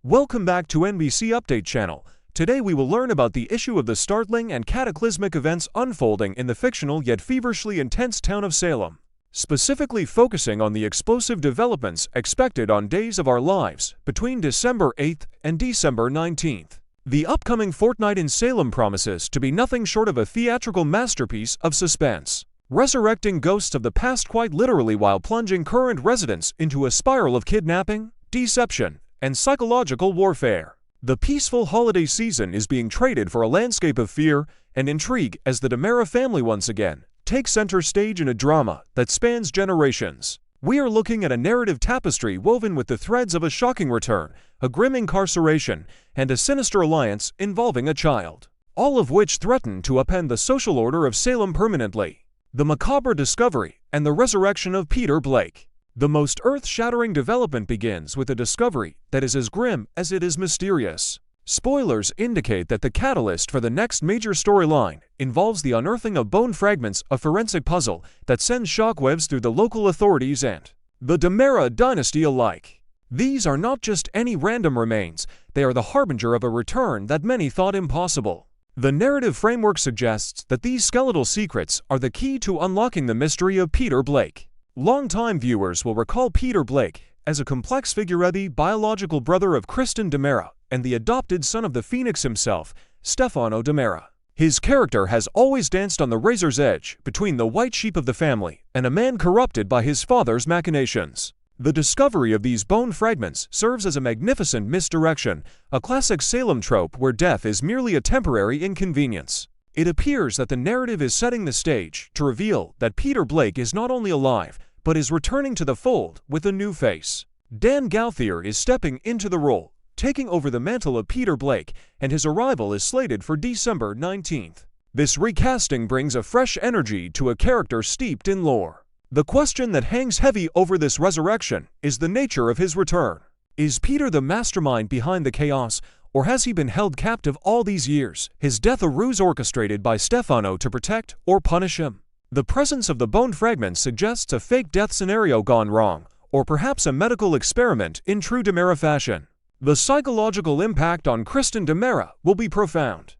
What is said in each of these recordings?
Welcome back to NBC Update channel. Today we will learn about the issue of the startling and cataclysmic events unfolding in the fictional yet feverishly intense town of Salem, specifically focusing on the explosive developments expected on days of our lives between December 8th and December 19th. The upcoming fortnight in Salem promises to be nothing short of a theatrical masterpiece of suspense, resurrecting ghosts of the past quite literally while plunging current residents into a spiral of kidnapping, deception, and psychological warfare. The peaceful holiday season is being traded for a landscape of fear and intrigue as the DiMera family once again takes center stage in a drama that spans generations. We are looking at a narrative tapestry woven with the threads of a shocking return, a grim incarceration, and a sinister alliance involving a child, all of which threaten to upend the social order of Salem permanently. The macabre discovery and the resurrection of Peter Blake. The most earth-shattering development begins with a discovery that is as grim as it is mysterious. Spoilers indicate that the catalyst for the next major storyline involves the unearthing of bone fragments, a forensic puzzle that sends shockwaves through the local authorities and the DiMera dynasty alike. These are not just any random remains, they are the harbinger of a return that many thought impossible. The narrative framework suggests that these skeletal secrets are the key to unlocking the mystery of Peter Blake. Longtime viewers will recall Peter Blake as a complex figure, the biological brother of Kristen DiMera and the adopted son of the Phoenix himself, Stefano DiMera. His character has always danced on the razor's edge between the white sheep of the family and a man corrupted by his father's machinations. The discovery of these bone fragments serves as a magnificent misdirection, a classic Salem trope where death is merely a temporary inconvenience. It appears that the narrative is setting the stage to reveal that Peter Blake is not only alive, but is returning to the fold with a new face. Dan Gauthier is stepping into the role, taking over the mantle of Peter Blake, and his arrival is slated for December 19th. This recasting brings a fresh energy to a character steeped in lore. The question that hangs heavy over this resurrection is the nature of his return. Is Peter the mastermind behind the chaos, or has he been held captive all these years, his death a ruse orchestrated by Stefano to protect or punish him? The presence of the bone fragments suggests a fake death scenario gone wrong, or perhaps a medical experiment in true DiMera fashion. The psychological impact on Kristen DiMera will be profound.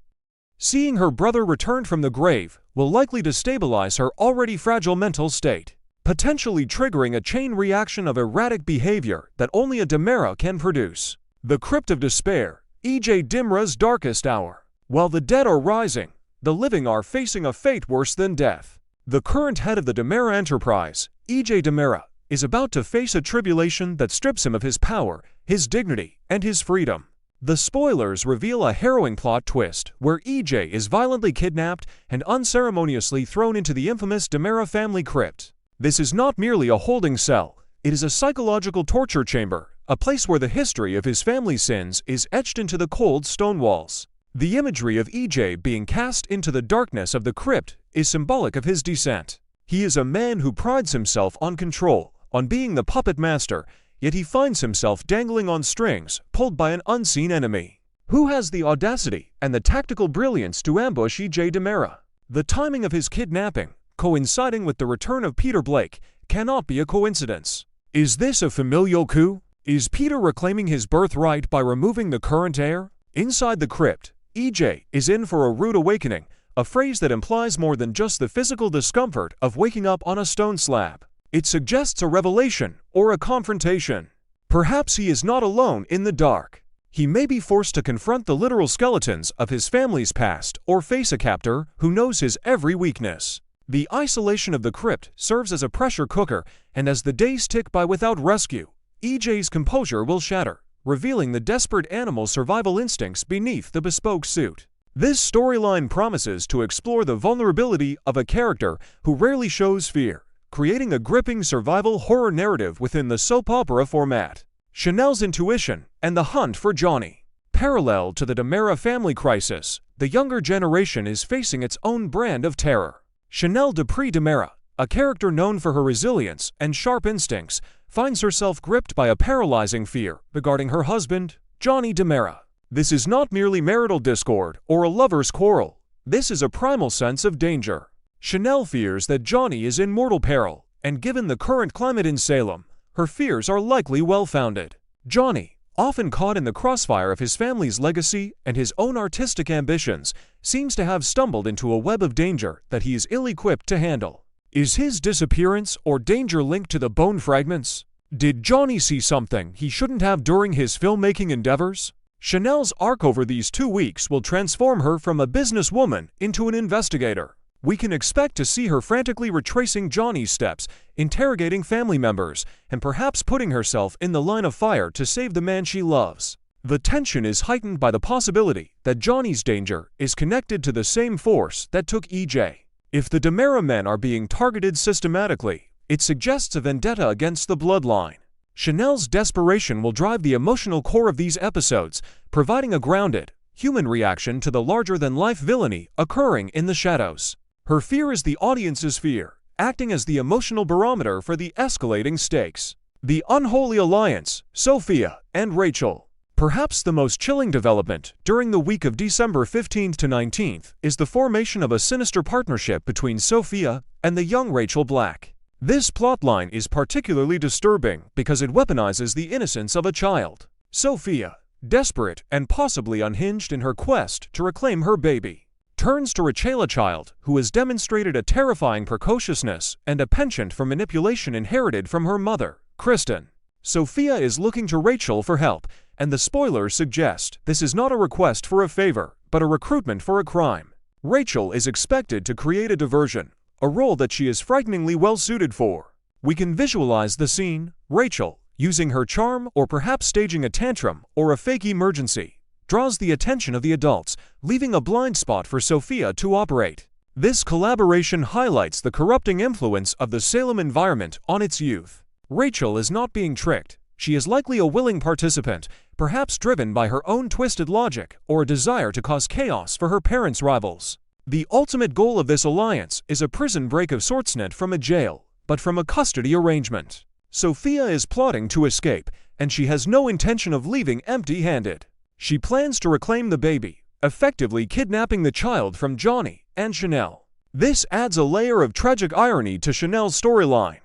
Seeing her brother return from the grave will likely destabilize her already fragile mental state, potentially triggering a chain reaction of erratic behavior that only a DiMera can produce. The Crypt of Despair. E.J. DiMera's darkest hour. While the dead are rising, the living are facing a fate worse than death. The current head of the DiMera enterprise, E.J. DiMera, is about to face a tribulation that strips him of his power, his dignity, and his freedom. The spoilers reveal a harrowing plot twist where E.J. is violently kidnapped and unceremoniously thrown into the infamous DiMera family crypt. This is not merely a holding cell, it is a psychological torture chamber, a place where the history of his family's sins is etched into the cold stone walls. The imagery of E.J. being cast into the darkness of the crypt is symbolic of his descent. He is a man who prides himself on control, on being the puppet master, yet he finds himself dangling on strings, pulled by an unseen enemy. Who has the audacity and the tactical brilliance to ambush E.J. DiMera? The timing of his kidnapping, coinciding with the return of Peter Blake, cannot be a coincidence. Is this a familial coup? Is Peter reclaiming his birthright by removing the current heir? Inside the crypt, E.J. is in for a rude awakening, a phrase that implies more than just the physical discomfort of waking up on a stone slab. It suggests a revelation or a confrontation. Perhaps he is not alone in the dark. He may be forced to confront the literal skeletons of his family's past or face a captor who knows his every weakness. The isolation of the crypt serves as a pressure cooker, and as the days tick by without rescue, E.J.'s composure will shatter, revealing the desperate animal survival instincts beneath the bespoke suit. This storyline promises to explore the vulnerability of a character who rarely shows fear, creating a gripping survival horror narrative within the soap opera format. Chanel's intuition and the hunt for Johnny. Parallel to the DiMera family crisis, the younger generation is facing its own brand of terror. Chanel Dupree DiMera, a character known for her resilience and sharp instincts, finds herself gripped by a paralyzing fear regarding her husband, Johnny DiMera. This is not merely marital discord or a lover's quarrel. This is a primal sense of danger. Chanel fears that Johnny is in mortal peril, and given the current climate in Salem, her fears are likely well-founded. Johnny, often caught in the crossfire of his family's legacy and his own artistic ambitions, seems to have stumbled into a web of danger that he is ill-equipped to handle. Is his disappearance or danger linked to the bone fragments? Did Johnny see something he shouldn't have during his filmmaking endeavors? Chanel's arc over these 2 weeks will transform her from a businesswoman into an investigator. We can expect to see her frantically retracing Johnny's steps, interrogating family members, and perhaps putting herself in the line of fire to save the man she loves. The tension is heightened by the possibility that Johnny's danger is connected to the same force that took EJ. If the DiMera men are being targeted systematically, it suggests a vendetta against the bloodline. Chanel's desperation will drive the emotional core of these episodes, providing a grounded, human reaction to the larger-than-life villainy occurring in the shadows. Her fear is the audience's fear, acting as the emotional barometer for the escalating stakes. The unholy alliance, Sophia and Rachel. Perhaps the most chilling development during the week of December 15th to 19th is the formation of a sinister partnership between Sophia and the young Rachel Black. This plotline is particularly disturbing because it weaponizes the innocence of a child. Sophia, desperate and possibly unhinged in her quest to reclaim her baby, turns to Rachel, a child who has demonstrated a terrifying precociousness and a penchant for manipulation inherited from her mother, Kristen. Sophia is looking to Rachel for help, and the spoilers suggest this is not a request for a favor, but a recruitment for a crime. Rachel is expected to create a diversion, a role that she is frighteningly well suited for. We can visualize the scene, Rachel, using her charm or perhaps staging a tantrum or a fake emergency, draws the attention of the adults, leaving a blind spot for Sophia to operate. This collaboration highlights the corrupting influence of the Salem environment on its youth. Rachel is not being tricked. She is likely a willing participant, perhaps driven by her own twisted logic or a desire to cause chaos for her parents' rivals. The ultimate goal of this alliance is a prison break of sorts, not from a jail, but from a custody arrangement. Sophia is plotting to escape, and she has no intention of leaving empty-handed. She plans to reclaim the baby, effectively kidnapping the child from Johnny and Chanel. This adds a layer of tragic irony to Chanel's storyline.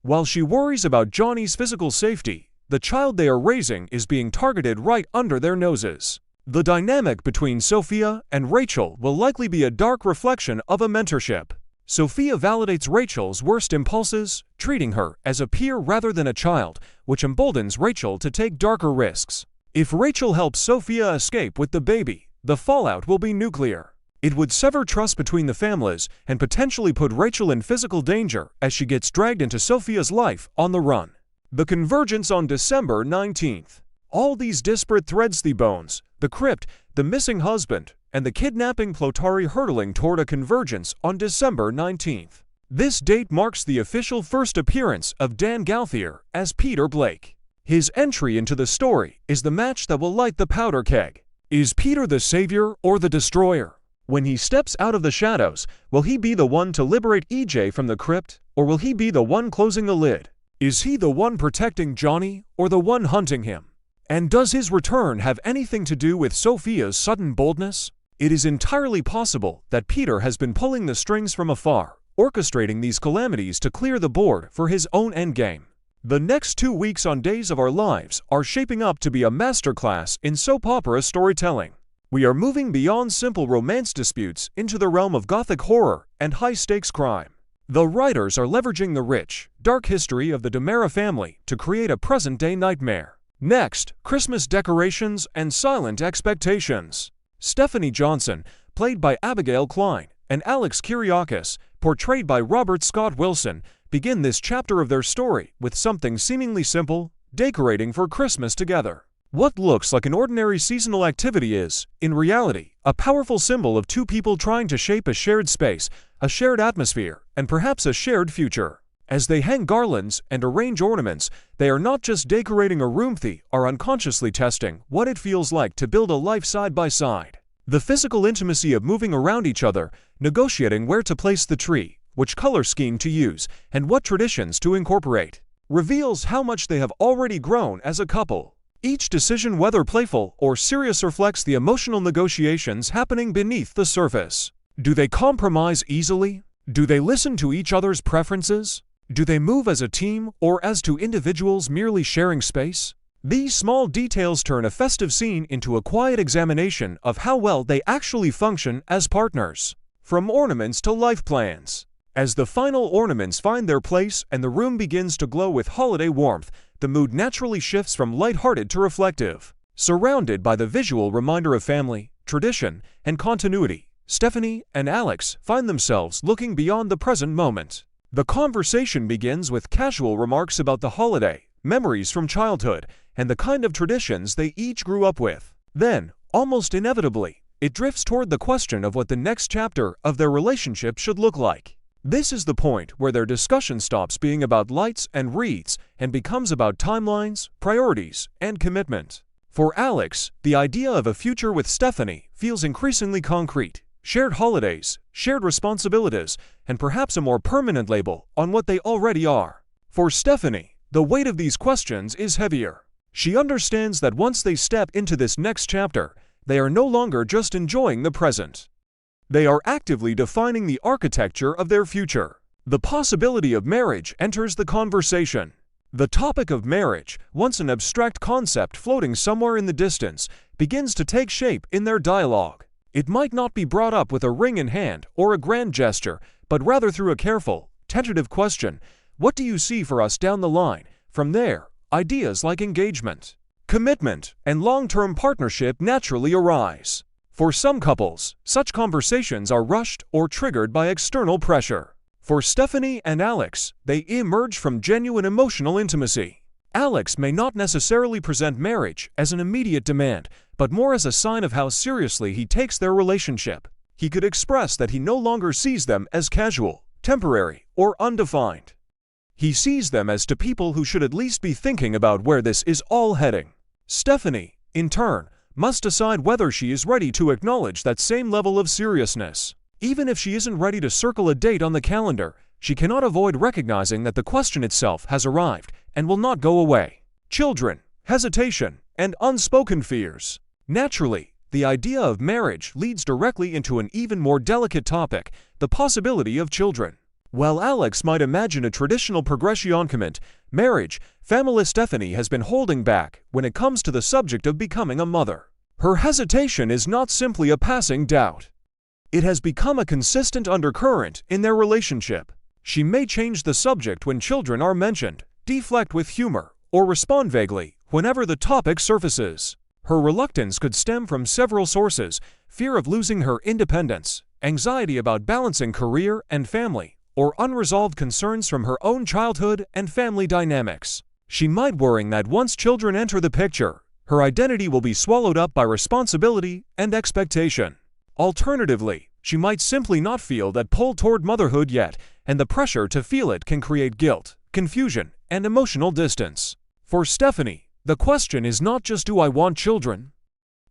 While she worries about Johnny's physical safety, the child they are raising is being targeted right under their noses. The dynamic between Sophia and Rachel will likely be a dark reflection of a mentorship. Sophia validates Rachel's worst impulses, treating her as a peer rather than a child, which emboldens Rachel to take darker risks. If Rachel helps Sophia escape with the baby, the fallout will be nuclear. It would sever trust between the families and potentially put Rachel in physical danger as she gets dragged into Sophia's life on the run. The Convergence on December 19th. All these disparate threads, the bones, the crypt, the missing husband, and the kidnapping plotari hurtling toward a convergence on December 19th. This date marks the official first appearance of Dan Gauthier as Peter Blake. His entry into the story is the match that will light the powder keg. Is Peter the savior or the destroyer? When he steps out of the shadows, will he be the one to liberate EJ from the crypt, or will he be the one closing the lid? Is he the one protecting Johnny, or the one hunting him? And does his return have anything to do with Sophia's sudden boldness? It is entirely possible that Peter has been pulling the strings from afar, orchestrating these calamities to clear the board for his own endgame. The next 2 weeks on Days of Our Lives are shaping up to be a masterclass in soap opera storytelling. We are moving beyond simple romance disputes into the realm of gothic horror and high-stakes crime. The writers are leveraging the rich, dark history of the DiMera family to create a present-day nightmare. Next, Christmas decorations and silent expectations. Stephanie Johnson, played by Abigail Klein, and Alex Kyriakis, portrayed by Robert Scott Wilson, begin this chapter of their story with something seemingly simple: decorating for Christmas together. What looks like an ordinary seasonal activity is, in reality, a powerful symbol of two people trying to shape a shared space, a shared atmosphere, and perhaps a shared future. As they hang garlands and arrange ornaments, they are not just decorating a room, they are unconsciously testing what it feels like to build a life side by side. The physical intimacy of moving around each other, negotiating where to place the tree, which color scheme to use, and what traditions to incorporate, reveals how much they have already grown as a couple. Each decision, whether playful or serious, reflects the emotional negotiations happening beneath the surface. Do they compromise easily? Do they listen to each other's preferences? Do they move as a team or as two individuals merely sharing space? These small details turn a festive scene into a quiet examination of how well they actually function as partners. From ornaments to life plans. As the final ornaments find their place and the room begins to glow with holiday warmth, the mood naturally shifts from lighthearted to reflective. Surrounded by the visual reminder of family, tradition, and continuity, Stephanie and Alex find themselves looking beyond the present moment. The conversation begins with casual remarks about the holiday, memories from childhood, and the kind of traditions they each grew up with. Then, almost inevitably, it drifts toward the question of what the next chapter of their relationship should look like. This is the point where their discussion stops being about lights and wreaths and becomes about timelines, priorities, and commitment. For Alex, the idea of a future with Stephanie feels increasingly concrete. Shared holidays, shared responsibilities, and perhaps a more permanent label on what they already are. For Stephanie, the weight of these questions is heavier. She understands that once they step into this next chapter, they are no longer just enjoying the present. They are actively defining the architecture of their future. The possibility of marriage enters the conversation. The topic of marriage, once an abstract concept floating somewhere in the distance, begins to take shape in their dialogue. It might not be brought up with a ring in hand or a grand gesture, but rather through a careful, tentative question: what do you see for us down the line? From there, ideas like engagement, commitment, and long-term partnership naturally arise. For some couples, such conversations are rushed or triggered by external pressure. For Stephanie and Alex, they emerge from genuine emotional intimacy. Alex may not necessarily present marriage as an immediate demand, but more as a sign of how seriously he takes their relationship. He could express that he no longer sees them as casual, temporary, or undefined. He sees them as two people who should at least be thinking about where this is all heading. Stephanie, in turn, must decide whether she is ready to acknowledge that same level of seriousness. Even if she isn't ready to circle a date on the calendar, she cannot avoid recognizing that the question itself has arrived and will not go away. Children, hesitation, and unspoken fears. Naturally, the idea of marriage leads directly into an even more delicate topic, the possibility of children. While Alex might imagine a traditional progression commit, marriage, family Stephanie has been holding back when it comes to the subject of becoming a mother. Her hesitation is not simply a passing doubt. It has become a consistent undercurrent in their relationship. She may change the subject when children are mentioned, deflect with humor, or respond vaguely whenever the topic surfaces. Her reluctance could stem from several sources: fear of losing her independence, anxiety about balancing career and family, or unresolved concerns from her own childhood and family dynamics. She might worry that once children enter the picture, her identity will be swallowed up by responsibility and expectation. Alternatively, she might simply not feel that pull toward motherhood yet, and the pressure to feel it can create guilt, confusion, and emotional distance. For Stephanie, the question is not just do I want children,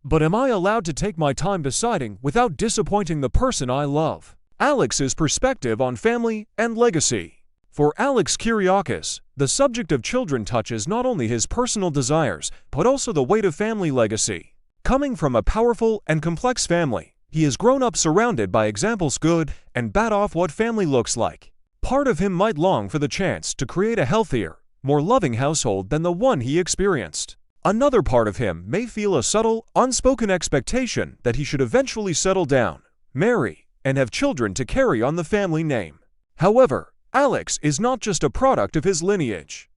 but am I allowed to take my time deciding without disappointing the person I love? Alex's perspective on family and legacy. For Alex Kyriakis, the subject of children touches not only his personal desires, but also the weight of family legacy. Coming from a powerful and complex family, he has grown up surrounded by examples good and bad of what family looks like. Part of him might long for the chance to create a healthier, more loving household than the one he experienced. Another part of him may feel a subtle, unspoken expectation that he should eventually settle down, marry, and have children to carry on the family name. However, Alex is not just a product of his lineage.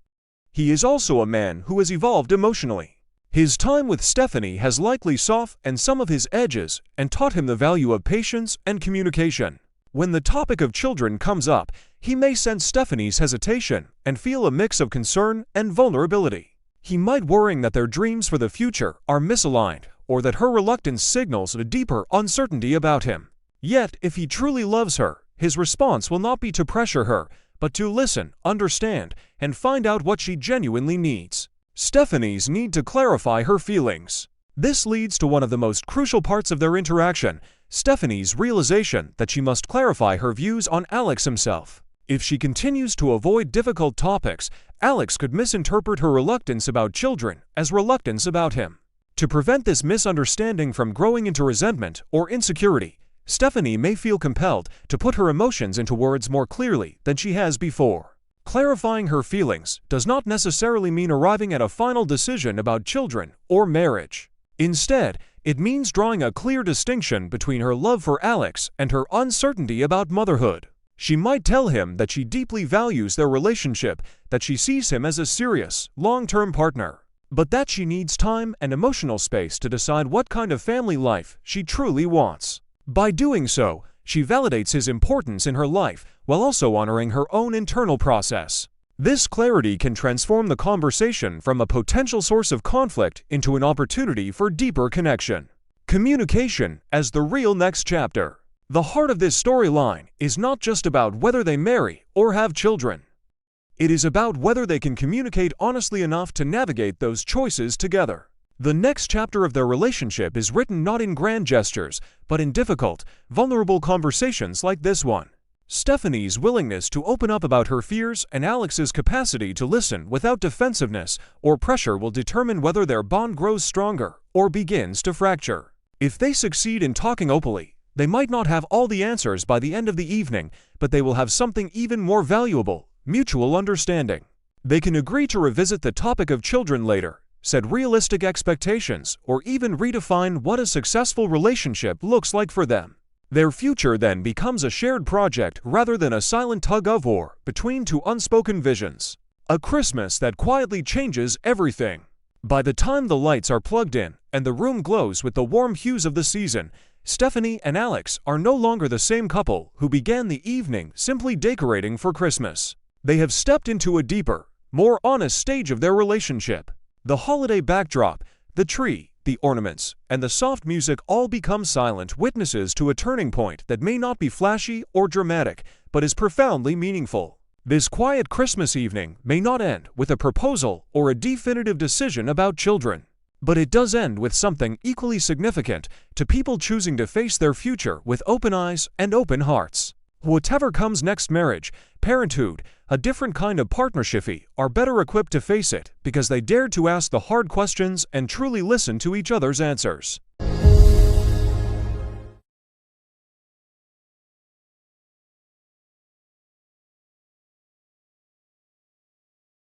He is also a man who has evolved emotionally. His time with Stephanie has likely softened some of his edges and taught him the value of patience and communication. When the topic of children comes up, he may sense Stephanie's hesitation and feel a mix of concern and vulnerability. He might worry that their dreams for the future are misaligned, or that her reluctance signals a deeper uncertainty about him. Yet, if he truly loves her, his response will not be to pressure her, but to listen, understand, and find out what she genuinely needs. Stephanie's need to clarify her feelings. This leads to one of the most crucial parts of their interaction, Stephanie's realization that she must clarify her views on Alex himself. If she continues to avoid difficult topics, Alex could misinterpret her reluctance about children as reluctance about him. To prevent this misunderstanding from growing into resentment or insecurity, Stephanie may feel compelled to put her emotions into words more clearly than she has before. Clarifying her feelings does not necessarily mean arriving at a final decision about children or marriage. Instead, it means drawing a clear distinction between her love for Alex and her uncertainty about motherhood. She might tell him that she deeply values their relationship, that she sees him as a serious, long-term partner, but that she needs time and emotional space to decide what kind of family life she truly wants. By doing so, she validates his importance in her life while also honoring her own internal process. This clarity can transform the conversation from a potential source of conflict into an opportunity for deeper connection. Communication as the real next chapter. The heart of this storyline is not just about whether they marry or have children. It is about whether they can communicate honestly enough to navigate those choices together. The next chapter of their relationship is written not in grand gestures, but in difficult, vulnerable conversations like this one. Stephanie's willingness to open up about her fears and Alex's capacity to listen without defensiveness or pressure will determine whether their bond grows stronger or begins to fracture. If they succeed in talking openly, they might not have all the answers by the end of the evening, but they will have something even more valuable: mutual understanding. They can agree to revisit the topic of children later, set realistic expectations, or even redefine what a successful relationship looks like for them. Their future then becomes a shared project rather than a silent tug-of-war between two unspoken visions. A Christmas that quietly changes everything. By the time the lights are plugged in and the room glows with the warm hues of the season, Stephanie and Alex are no longer the same couple who began the evening simply decorating for Christmas. They have stepped into a deeper, more honest stage of their relationship. The holiday backdrop, the tree, the ornaments, and the soft music all become silent witnesses to a turning point that may not be flashy or dramatic, but is profoundly meaningful. This quiet Christmas evening may not end with a proposal or a definitive decision about children, but it does end with something equally significant to people choosing to face their future with open eyes and open hearts. Whatever comes next, marriage, parenthood, a different kind of partnership, are better equipped to face it because they dared to ask the hard questions and truly listen to each other's answers.